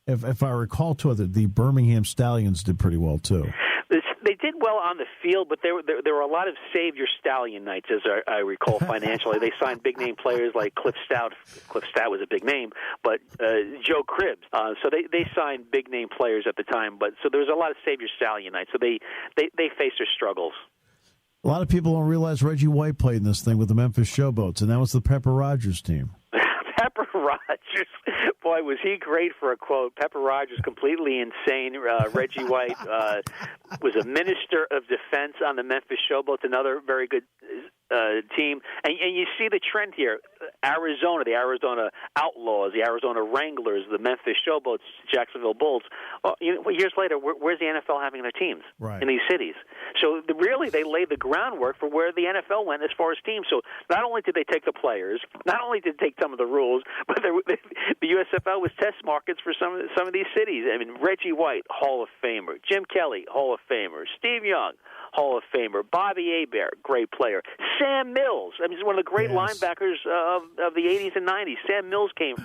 If I recall, too, the Birmingham Stallions did pretty well too. They did well on the field, but there were a lot of save your stallion nights, as I recall financially. They signed big name players like Cliff Stout. Cliff Stout was a big name, but Joe Cribbs. So they signed big name players at the time. But so there was a lot of save your stallion nights. So they faced their struggles. A lot of people don't realize Reggie White played in this thing with the Memphis Showboats, and that was the Pepper Rogers team. Pepper Rogers, boy, was he great for a quote. Pepper Rogers, completely insane. Reggie White was a minister of defense on the Memphis Showboats, another very good team. And you see the trend here. Arizona, the Arizona Outlaws, the Arizona Wranglers, the Memphis Showboats, Jacksonville Bulls. Well, years later, where's the NFL having their teams? Right. In these cities? So really, they laid the groundwork for where the NFL went as far as teams. So not only did they take the players, not only did they take some of the rules, but the USFL was test markets for some of these cities. I mean, Reggie White, Hall of Famer. Jim Kelly, Hall of Famer. Steve Young, Hall of Famer. Bobby Hebert, great player. Sam Mills, I mean, he's one of the great linebackers of the 80s and 90s. Sam Mills came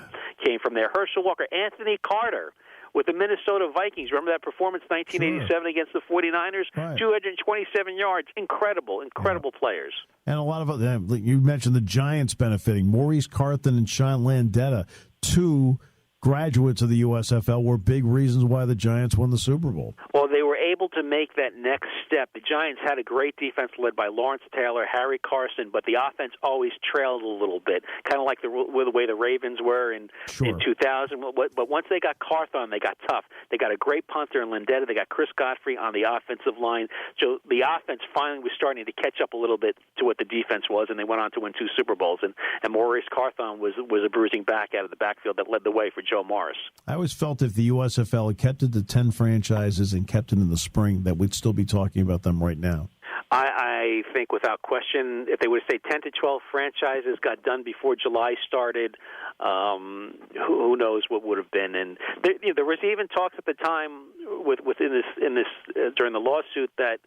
from there. Herschel Walker, Anthony Carter with the Minnesota Vikings. Remember that performance 1987 against the 49ers? Right. 227 yards. Incredible players. And a lot of you mentioned the Giants benefiting. Maurice Carthen and Sean Landetta, two graduates of the USFL, were big reasons why the Giants won the Super Bowl. Well, they were able to make that next step. The Giants had a great defense led by Lawrence Taylor, Harry Carson, but the offense always trailed a little bit, kind of like the way the Ravens were in 2000. But once they got Carthon, they got tough. They got a great punter in Landetta. They got Chris Godfrey on the offensive line. So the offense finally was starting to catch up a little bit to what the defense was, and they went on to win 2 Super Bowls. And Maurice Carthon was a bruising back out of the backfield that led the way for Joe Morris. I always felt if the USFL had kept it to 10 franchises and kept it in the spring, that we'd still be talking about them right now. I think without question, if they would say 10 to 12 franchises got done before July started, who knows what would have been. And there was even talks at the time during the lawsuit that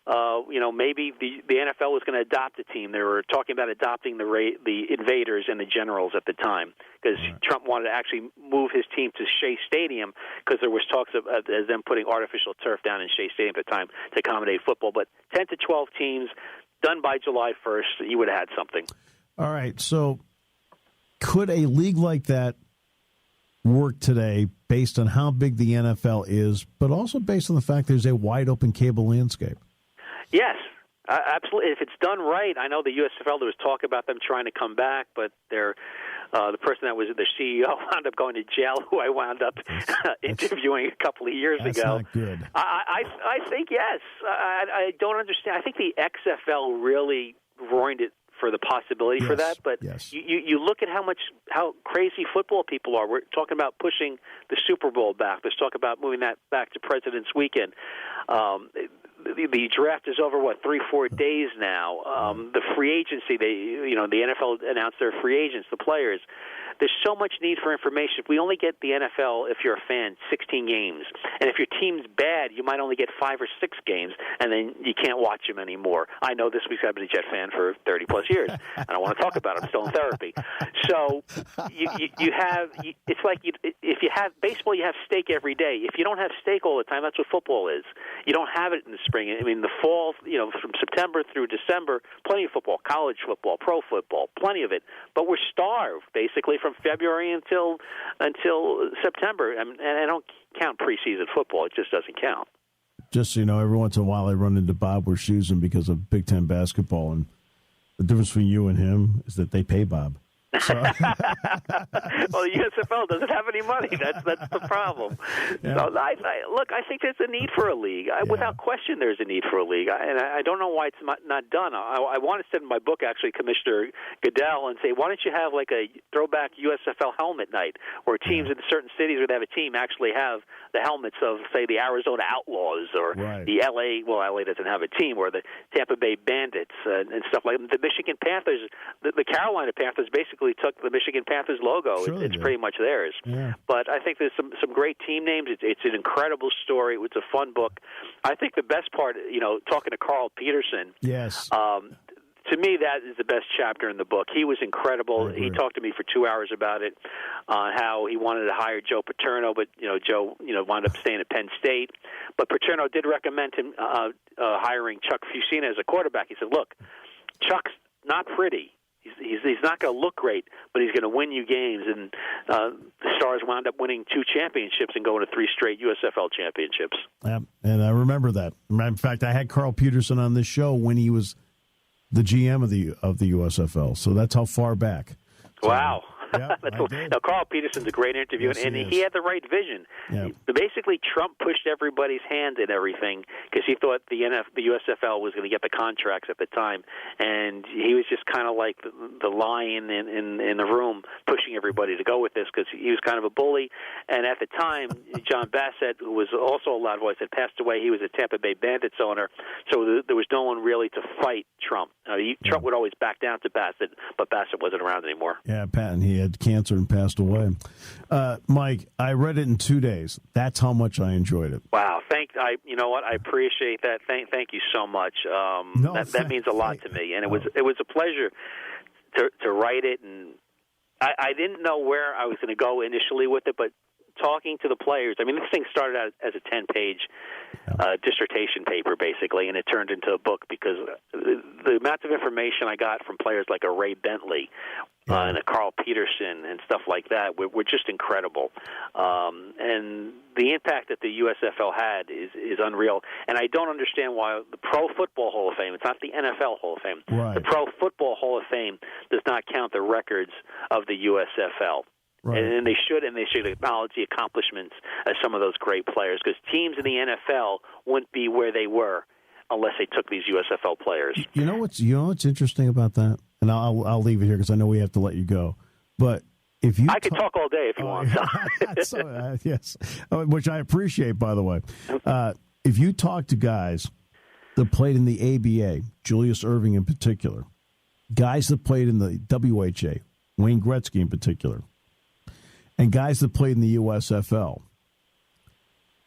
maybe the NFL was going to adopt a team. They were talking about adopting the Invaders and the Generals at the time because Trump wanted to actually move his team to Shea Stadium because there was talks of them putting artificial turf down in Shea Stadium at the time to accommodate football. But 10 to 12 teams done by July 1st, you would have had something. All right, so could a league like that work today based on how big the NFL is, but also based on the fact there's a wide-open cable landscape? Yes, absolutely. If it's done right, I know the USFL, there was talk about them trying to come back, but the person that was the CEO wound up going to jail, who I wound up interviewing a couple of years ago. That's not good. I think yes. I don't understand. I think the XFL really ruined it for the possibility for that. But you look at how crazy football people are. We're talking about pushing the Super Bowl back. Let's talk about moving that back to President's Weekend. The draft is over 3-4 days now. The free agency, the NFL announced their free agents, the players. There's so much need for information. If we only get the NFL, if you're a fan, 16 games, and if your team's bad, you might only get 5 or 6 games, and then you can't watch them anymore. I know this week's I've been a Jet fan for 30 plus years. I don't want to talk about it. I'm still in therapy. So you have it's like if you have baseball, you have steak every day. If you don't have steak all the time, that's what football is. You don't have it in the spring. I mean, the fall, from September through December, plenty of football, college football, pro football, plenty of it. But we're starved basically from February until September. And I don't count preseason football; it just doesn't count. Just so you know, every once in a while I run into Bob Wischusen because of Big Ten basketball, and the difference between you and him is that they pay Bob. So. Well, the USFL doesn't have any money. That's the problem. Yeah. So I think there's a need for a league. Without question, there's a need for a league. And I don't know why it's not done. I want to send in my book, actually, Commissioner Goodell, and say, why don't you have like a throwback USFL helmet night where teams in certain cities where they have a team actually have the helmets of, say, the Arizona Outlaws or the LA, well, LA doesn't have a team, or the Tampa Bay Bandits and stuff like that. The Michigan Panthers, the Carolina Panthers basically took the Michigan Panthers logo. It's pretty much theirs. Yeah. But I think there's some great team names. It's an incredible story. It's a fun book. I think the best part, talking to Carl Peterson. Yes. To me, that is the best chapter in the book. He was incredible. He talked to me for 2 hours about it, how he wanted to hire Joe Paterno, but Joe wound up staying at Penn State. But Paterno did recommend him hiring Chuck Fusina as a quarterback. He said, "Look, Chuck's not pretty. He's not going to look great, but he's going to win you games." And the Stars wound up winning 2 championships and going to 3 straight USFL championships. Yeah, and I remember that. In fact, I had Carl Peterson on this show when he was the GM of the USFL. So that's how far back. Wow. Yeah, now, Carl Peterson's a great interview, and he had the right vision. Yeah. Basically, Trump pushed everybody's hand in everything because he thought the USFL was going to get the contracts at the time, and he was just kind of like the lion in the room pushing everybody to go with this because he was kind of a bully. And at the time, John Bassett, who was also a loud voice, had passed away. He was a Tampa Bay Bandits owner, so there was no one really to fight Trump. Trump would always back down to Bassett, but Bassett wasn't around anymore. Yeah, Patton, he had cancer and passed away. Mike, I read it in 2 days. That's how much I enjoyed it. Wow, you know what? I appreciate that. Thank you so much. That means a lot to me, and it was a pleasure to write it. And I didn't know where I was going to go initially with it, but talking to the players, I mean, this thing started out as a 10-page dissertation paper, basically, and it turned into a book because the amount of information I got from players like a Ray Bentley and a Carl Peterson and stuff like that were just incredible. And the impact that the USFL had is unreal. And I don't understand why the Pro Football Hall of Fame, it's not the NFL Hall of Fame, right. The Pro Football Hall of Fame does not count the records of the USFL. Right. And they should acknowledge the accomplishments of some of those great players because teams in the NFL wouldn't be where they were unless they took these USFL players. You know what's interesting about that, and I'll leave it here because I know we have to let you go. But if you, I could talk all day if you want. Yes, which I appreciate, by the way. If you talk to guys that played in the ABA, Julius Erving in particular, guys that played in the WHA, Wayne Gretzky in particular, and guys that played in the USFL,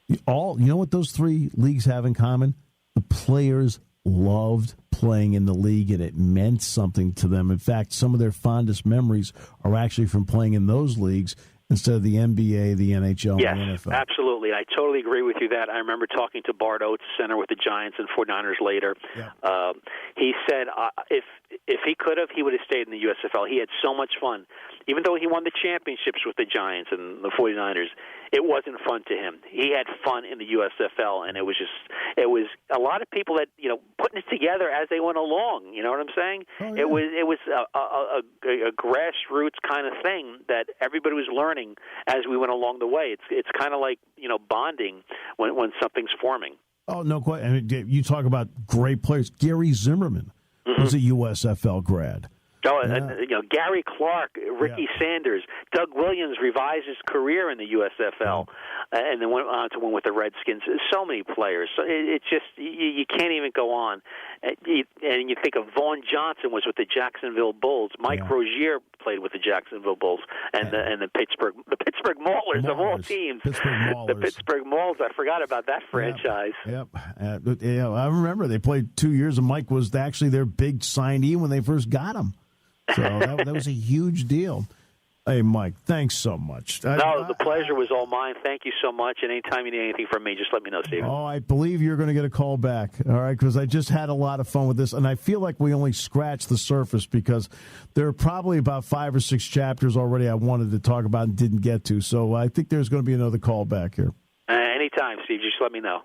you know what those 3 leagues have in common? The players loved playing in the league, and it meant something to them. In fact, some of their fondest memories are actually from playing in those leagues instead of the NBA, the NHL, yes, and the NFL. Absolutely. I totally agree with you that. I remember talking to Bart Oates, center with the Giants and 49ers later. Yeah. He said if he could have, he would have stayed in the USFL. He had so much fun. Even though he won the championships with the Giants and the 49ers, it wasn't fun to him. He had fun in the USFL, and it was a lot of people that, putting it together as they went along. You know what I'm saying? Oh, yeah. It was a grassroots kind of thing that everybody was learning as we went along the way. It's kind of like, bonding when something's forming. Oh, no question. I mean, you talk about great players. Gary Zimmerman was a USFL grad. Oh, Gary Clark, Ricky Sanders, Doug Williams revised his career in the USFL, and then went on to win with the Redskins. So many players. So it's just you can't even go on. And you think of Vaughn Johnson was with the Jacksonville Bulls. Mike Rozier played with the Jacksonville Bulls, and the Pittsburgh Maulers of all teams. The Pittsburgh Mauls. I forgot about that franchise. Yep. I remember they played 2 years, and Mike was actually their big signee when they first got him. So that was a huge deal. Hey, Mike, thanks so much. The pleasure was all mine. Thank you so much. And anytime you need anything from me, just let me know, Stephen. Oh, I believe you're going to get a call back, all right, because I just had a lot of fun with this. And I feel like we only scratched the surface because there are probably about 5 or 6 chapters already I wanted to talk about and didn't get to. So I think there's going to be another call back here. Anytime, Steve. Just let me know.